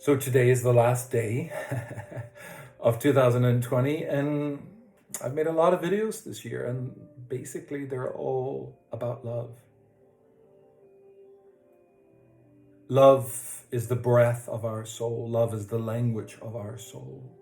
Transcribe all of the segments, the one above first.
So today is the last day of 2020, and I've made a lot of videos this year, and basically they're all about love. Love is the breath of our soul. Love is the language of our soul.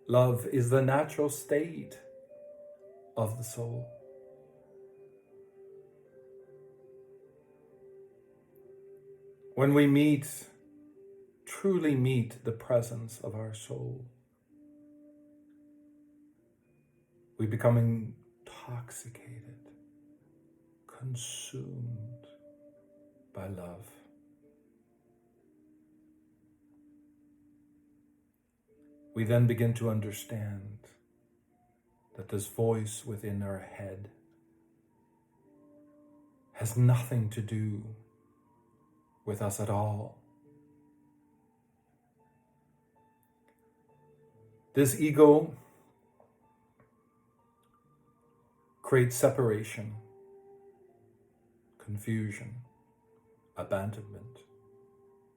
Love is the natural state of the soul. When we truly meet the presence of our soul, we become intoxicated, consumed by love. We then begin to understand that this voice within our head has nothing to do with us at all. This ego creates separation, confusion, abandonment,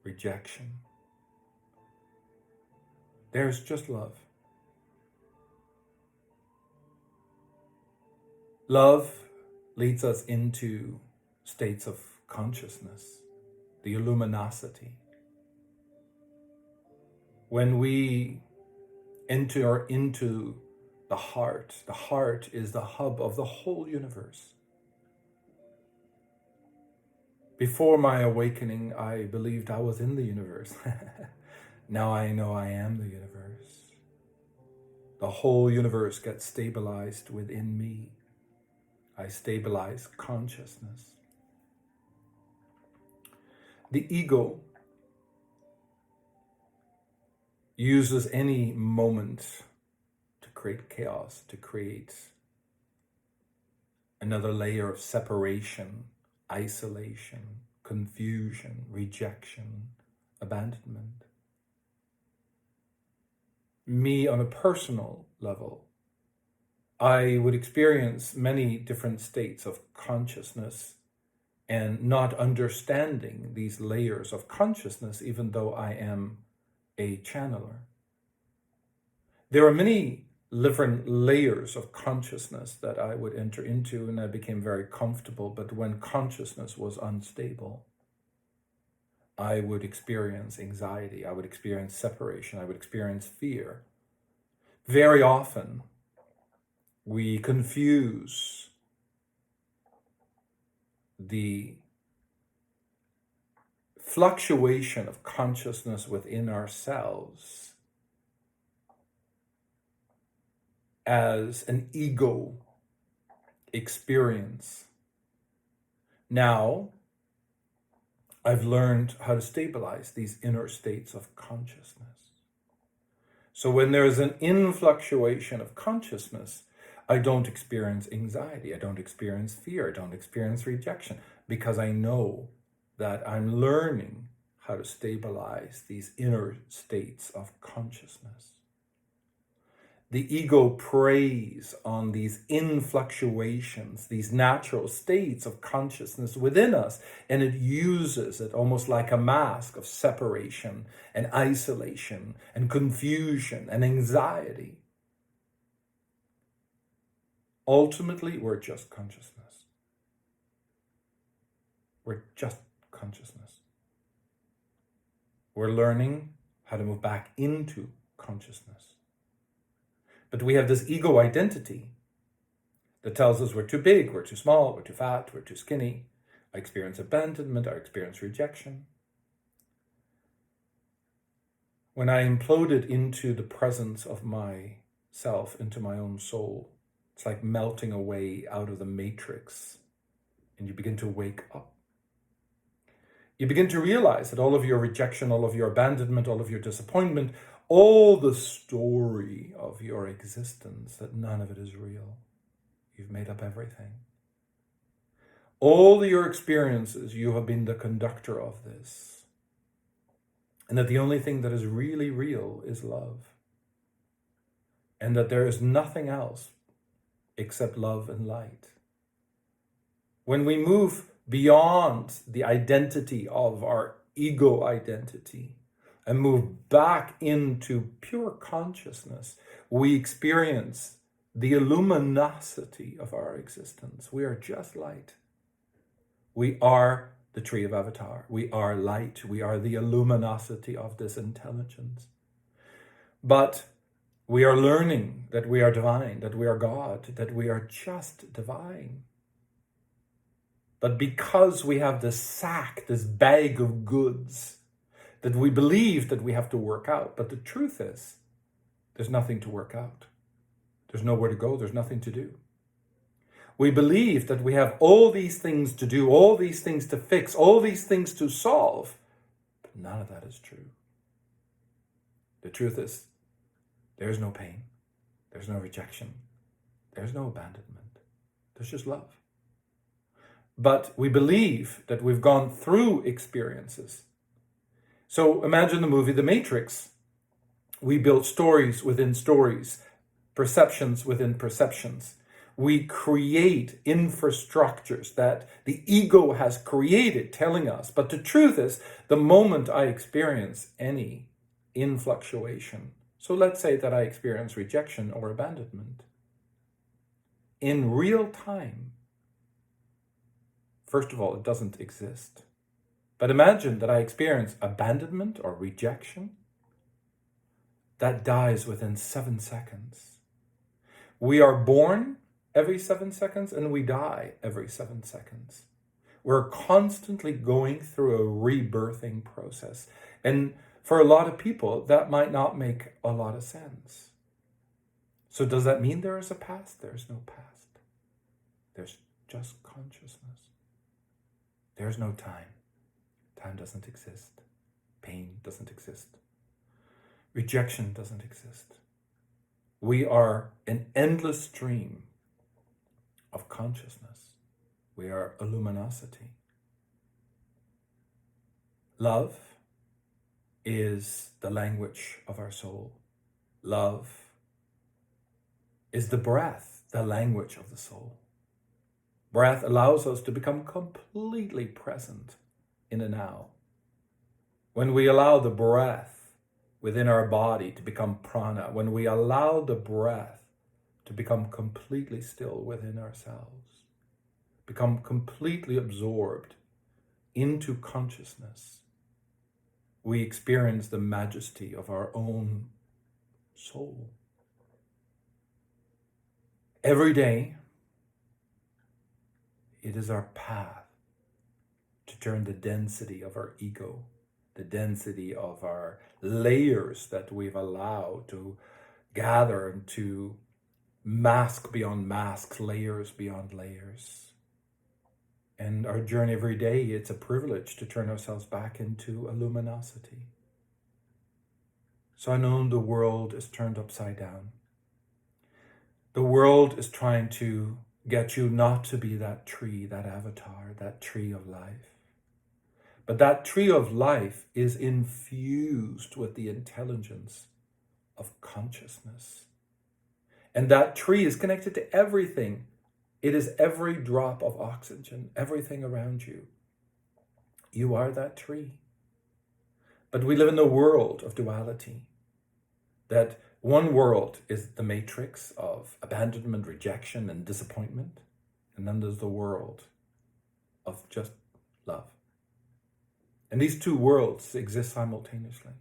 rejection. There's just love. Love leads us into states of consciousness, the luminosity. When we enter into the heart is the hub of the whole universe. Before my awakening, I believed I was in the universe. Now I know I am the universe. The whole universe gets stabilized within me. I stabilize consciousness. The ego uses any moment to create chaos, to create another layer of separation, isolation, confusion, rejection, abandonment. Me, on a personal level, I would experience many different states of consciousness and not understanding these layers of consciousness, even though I am a channeler. There are many different layers of consciousness that I would enter into, and I became very comfortable. But when consciousness was unstable, I would experience anxiety, I would experience separation, I would experience fear. Very often, we confuse the fluctuation of consciousness within ourselves as an ego experience. Now, I've learned how to stabilize these inner states of consciousness. So when there is an influctuation of consciousness, I don't experience anxiety, I don't experience fear, I don't experience rejection, because I know that I'm learning how to stabilize these inner states of consciousness. The ego preys on these influctuations, these natural states of consciousness within us, and it uses it almost like a mask of separation and isolation and confusion and anxiety. Ultimately, we're just consciousness. We're just consciousness. We're learning how to move back into consciousness. But we have this ego identity that tells us we're too big, we're too small, we're too fat, we're too skinny. I experience abandonment, I experience rejection. When I imploded into the presence of myself, into my own soul, it's like melting away out of the matrix, and you begin to wake up. You begin to realize that all of your rejection, all of your abandonment, all of your disappointment, all the story of your existence, that none of it is real. You've made up everything. All your experiences, you have been the conductor of this. And that the only thing that is really real is love. And that there is nothing else except love and light. When we move beyond the identity of our ego identity and move back into pure consciousness, we experience the luminosity of our existence. We are just light. We are the tree of avatar. We are light. We are the luminosity of this intelligence. But we are learning that we are divine, that we are God, that we are just divine. But because we have this sack, this bag of goods, that we believe that we have to work out. But the truth is, there's nothing to work out. There's nowhere to go. There's nothing to do. We believe that we have all these things to do, all these things to fix, all these things to solve. But none of that is true. The truth is, there's no pain. There's no rejection. There's no abandonment. There's just love. But we believe that we've gone through experiences. So imagine the movie The Matrix. We build stories within stories, perceptions within perceptions. We create infrastructures that the ego has created, telling us. But the truth is, the moment I experience any influctuation, so let's say that I experience rejection or abandonment, in real time, first of all, it doesn't exist. But imagine that I experience abandonment or rejection. That dies within 7 seconds. We are born every 7 seconds and we die every 7 seconds. We're constantly going through a rebirthing process. And for a lot of people, that might not make a lot of sense. So does that mean there is a past? There is no past. There's just consciousness. There's no time. Time doesn't exist. Pain doesn't exist. Rejection doesn't exist. We are an endless stream of consciousness. We are a luminosity. Love is the language of our soul. Love is the breath, the language of the soul. Breath allows us to become completely present in the now. When we allow the breath within our body to become prana, when we allow the breath to become completely still within ourselves, become completely absorbed into consciousness, we experience the majesty of our own soul. Every day, it is our path to turn the density of our ego, the density of our layers that we've allowed to gather and to mask beyond masks, layers beyond layers. And our journey every day, it's a privilege to turn ourselves back into a luminosity. So I know the world is turned upside down. The world is trying to get you not to be that tree, that avatar, that tree of life. But that tree of life is infused with the intelligence of consciousness. And that tree is connected to everything. It is every drop of oxygen, everything around you. You are that tree. But we live in a world of duality. That one world is the matrix of abandonment, rejection, and disappointment. And then there's the world of just love. And these two worlds exist simultaneously.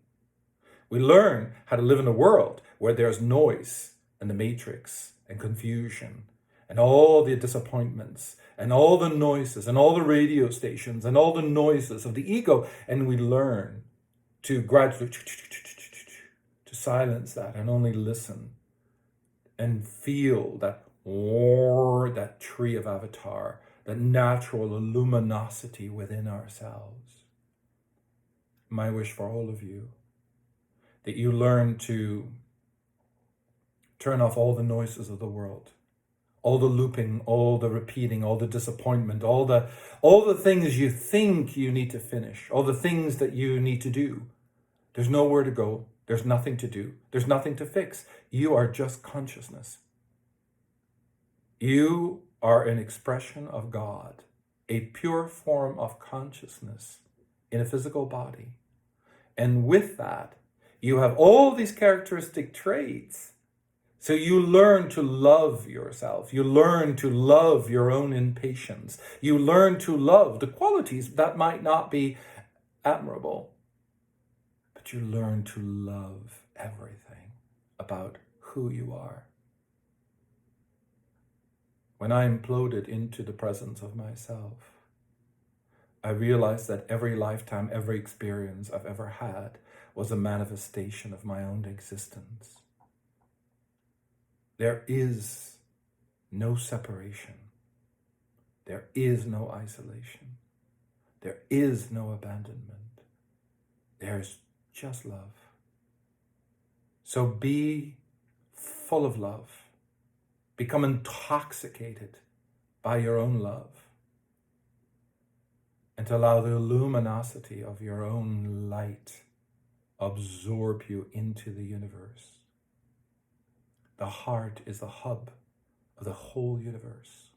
We learn how to live in a world where there's noise and the matrix and confusion and all the disappointments and all the noises and all the radio stations and all the noises of the ego. And we learn to gradually to silence that and only listen and feel that that tree of avatar, that natural luminosity within ourselves. My wish for all of you, that you learn to turn off all the noises of the world, all the looping, all the repeating, all the disappointment, all the things you think you need to finish, all the things that you need to do. There's nowhere to go. There's nothing to do. There's nothing to fix. You are just consciousness. You are an expression of God, a pure form of consciousness in a physical body. And with that, you have all these characteristic traits. So you learn to love yourself. You learn to love your own impatience. You learn to love the qualities that might not be admirable. But you learn to love everything about who you are. When I imploded into the presence of myself, I realized that every lifetime, every experience I've ever had was a manifestation of my own existence. There is no separation. There is no isolation. There is no abandonment. There's just love. So be full of love. Become intoxicated by your own love. And to allow the luminosity of your own light absorb you into the universe. The heart is the hub of the whole universe.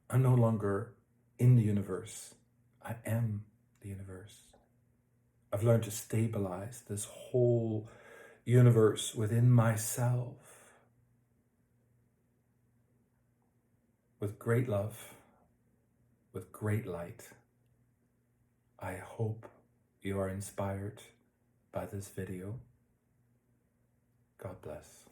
I'm no longer in the universe. I am the universe. I've learned to stabilize this whole universe within myself with great love, with great light. I hope you are inspired by this video. God bless.